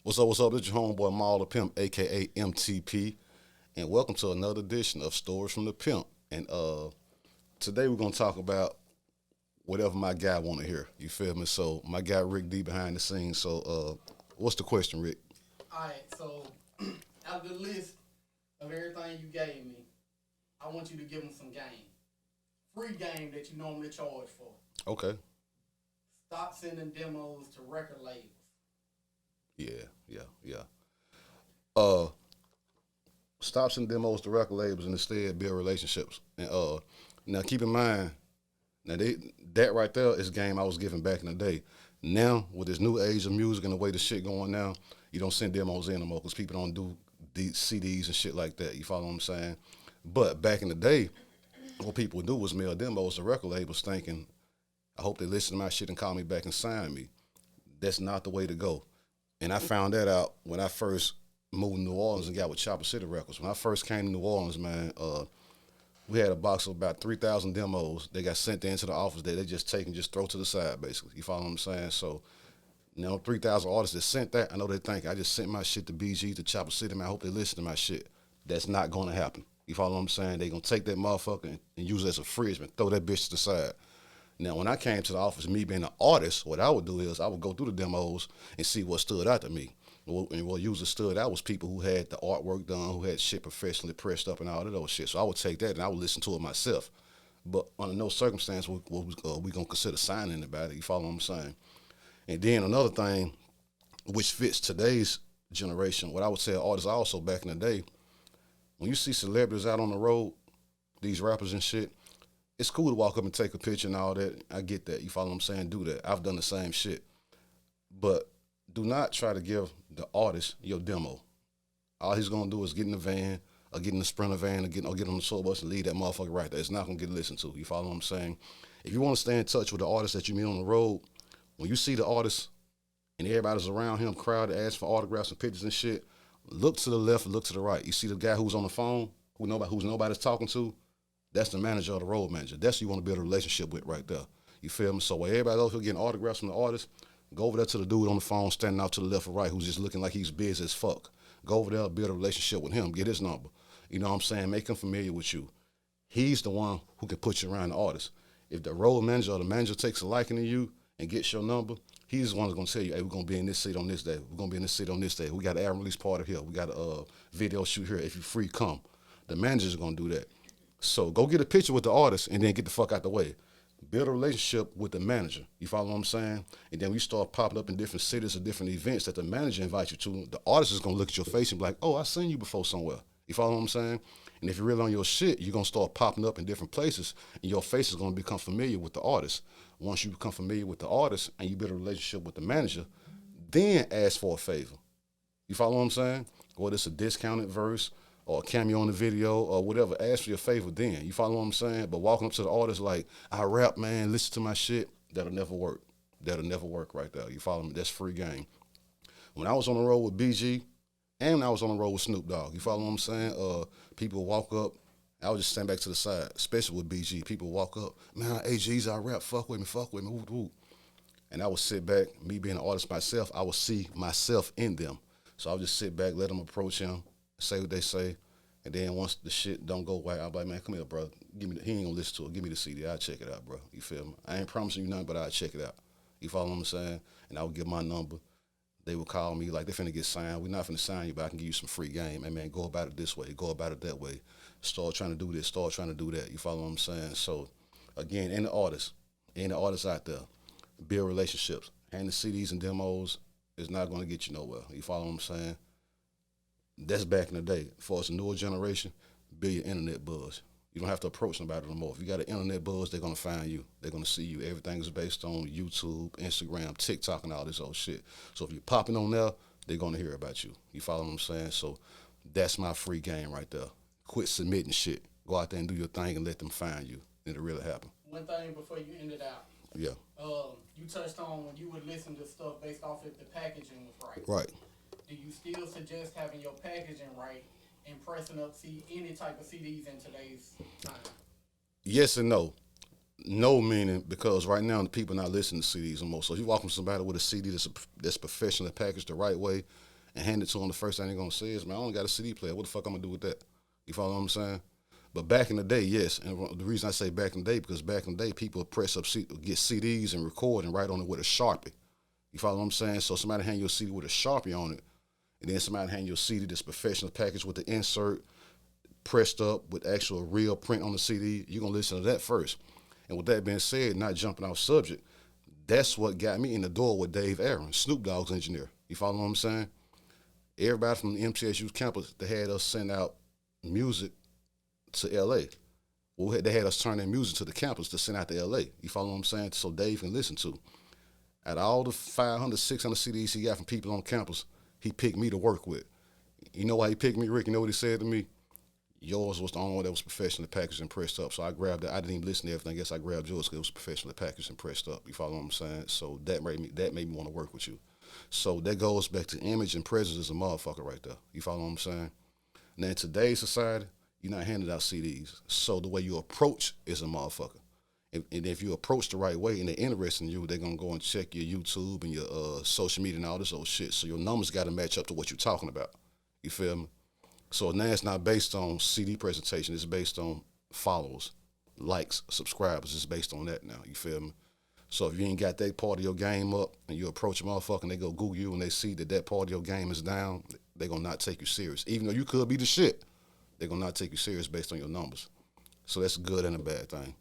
What's up? What's up? It's your homeboy Maal the Pimp, aka MTP, and welcome to another edition of Stories from the Pimp. And today we're gonna talk about whatever my guy want to hear. You feel me? So my guy Rick D behind the scenes. So what's the question, Rick? All right, so out of the list of everything you gave me, I want you to give them some game. Free game that you normally charge for. Okay. Stop sending demos to record labels. Yeah. Uh, Stops and demos to record labels and instead build relationships. And now keep in mind, that right there is game I was giving back in the day. Now with this new age of music and the way the shit going now, you don't send demos in no more because people don't do CDs and shit like that. You follow what I'm saying? But back in the day, what people would do was mail demos to record labels thinking, I hope they listen to my shit and call me back and sign me. That's not the way to go. And I found that out when I first moved to New Orleans and got with Chopper City Records. When I first came to New Orleans, man, we had a box of about 3,000 demos. They got sent into the office that they just take and just throw to the side, basically. You follow what I'm saying? So, 3,000 artists that sent that, I know they think I just sent my shit to BG, to Chopper City, man. I hope they listen to my shit. That's not going to happen. You follow what I'm saying? They going to take that motherfucker and use it as a fridge and throw that bitch to the side. Now, when I came to the office, me being an artist, what I would do is I would go through the demos and see what stood out to me. And what usually stood out was people who had the artwork done, who had shit professionally pressed up and all of those shit. So I would take that and I would listen to it myself. But under no circumstance we going to consider signing anybody. You follow what I'm saying? And then another thing, which fits today's generation, what I would tell artists also back in the day, when you see celebrities out on the road, these rappers and shit, it's cool to walk up and take a picture and all that. I get that. You follow what I'm saying? Do that. I've done the same shit. But do not try to give the artist your demo. All he's gonna do is get in the van or get in the Sprinter van or get on the tour bus and leave that motherfucker right there. It's not gonna get listened to. You follow what I'm saying? If you want to stay in touch with the artist that you meet on the road, when you see the artist and everybody's around him, crowd ask for autographs and pictures and shit, look to the left, look to the right. You see the guy who's on the phone, who's nobody's talking to, that's the manager or the road manager. That's who you want to build a relationship with right there. You feel me? So while everybody else who getting autographs from the artist, go over there to the dude on the phone standing out to the left or right who's just looking like he's busy as fuck. Go over there, build a relationship with him, get his number. You know what I'm saying? Make him familiar with you. He's the one who can put you around the artist. If the road manager or the manager takes a liking to you and gets your number, he's the one that's gonna tell you, hey, we're gonna be in this city on this day. We're gonna be in this city on this day. We got an album release party here. We got a video shoot here. If you're free, come. The manager's gonna do that. So go get a picture with the artist and then get the fuck out the way. Build a relationship with the manager. You follow what I'm saying? And then we start popping up in different cities or different events that the manager invites you to. The artist is gonna look at your face and be like, oh, I seen you before somewhere. You follow what I'm saying? And if you're really on your shit, you're gonna start popping up in different places and your face is gonna become familiar with the artist. Once you become familiar with the artist and you build a relationship with the manager, then ask for a favor. You follow what I'm saying? Whether it's a discounted verse or a cameo on the video or whatever, ask for your favor then. You follow what I'm saying? But walking up to the artist like, I rap, man, listen to my shit, that'll never work. That'll never work right there. You follow me? That's free game. When I was on the road with BG and when I was on the road with Snoop Dogg, you follow what I'm saying? People walk up, I would just stand back to the side, especially with BG. People walk up, man, AG's I rap, fuck with me, whoop, whoop. And I would sit back, me being an artist myself, I would see myself in them. So I would just sit back, let them approach him, say what they say, and then once the shit don't go right, I'll be like, man, come here, bro. He ain't gonna listen to it. Give me the CD. I'll check it out, bro. You feel me? I ain't promising you nothing, but I'll check it out. You follow what I'm saying? And I would give my number. They would call me like they finna get signed. We're not finna sign you, but I can give you some free game. Hey, man, go about it this way. Go about it that way. Start trying to do this. Start trying to do that. You follow what I'm saying? So, again, any artists out there, build relationships. Handing CDs and demos is not gonna get you nowhere. You follow what I'm saying? That's back in the day. For us, a newer generation, build your internet buzz. You don't have to approach nobody no more. If you got an internet buzz, they're gonna find you. They're gonna see you. Everything is based on YouTube, Instagram, TikTok, and all this old shit. So if you're popping on there, they're gonna hear about you. You follow what I'm saying? So that's my free game right there. Quit submitting shit. Go out there and do your thing and let them find you. It'll really happen. One thing before you end it out. Yeah. You touched on when you would listen to stuff based off if the packaging was right. Right. Do you still suggest having your packaging right and pressing up any type of CDs in today's time? Yes and no. No meaning because right now the people not listening to CDs anymore. So if you walk from somebody with a CD that's professionally packaged the right way, and hand it to them, the first thing they're gonna say is, "Man, I only got a CD player. What the fuck I'm gonna do with that?" You follow what I'm saying? But back in the day, yes, and the reason I say back in the day because back in the day, people press up, get CDs and record and write on it with a Sharpie. You follow what I'm saying? So somebody hand you a CD with a Sharpie on it, and then somebody hand you a CD that's professional package with the insert pressed up with actual real print on the CD. You're gonna listen to that first. And with that being said, not jumping off subject, that's what got me in the door with Dave Aaron, Snoop Dogg's engineer. You follow what I'm saying? Everybody from the MTSU campus, they had us send out music to LA. Well, they had us turn their music to the campus to send out to LA. You follow what I'm saying? So Dave can listen to. Out of all the 500, 600 CDs he got from people on campus, he picked me to work with. You know why he picked me, Rick? You know what he said to me? Yours was the only one that was professionally packaged and pressed up. So I grabbed it. I didn't even listen to everything. I guess I grabbed yours because it was professionally packaged and pressed up. You follow what I'm saying? So that made me want to work with you. So that goes back to image and presence as a motherfucker right there. You follow what I'm saying? Now in today's society, you're not handing out CDs. So the way you approach is a motherfucker. And if you approach the right way and they're interested in you, they're going to go and check your YouTube and your social media and all this old shit. So your numbers got to match up to what you're talking about. You feel me? So now it's not based on CD presentation. It's based on followers, likes, subscribers. It's based on that now. You feel me? So if you ain't got that part of your game up and you approach a motherfucker and they go Google you and they see that part of your game is down, they're going to not take you serious. Even though you could be the shit, they're going to not take you serious based on your numbers. So that's a good and a bad thing.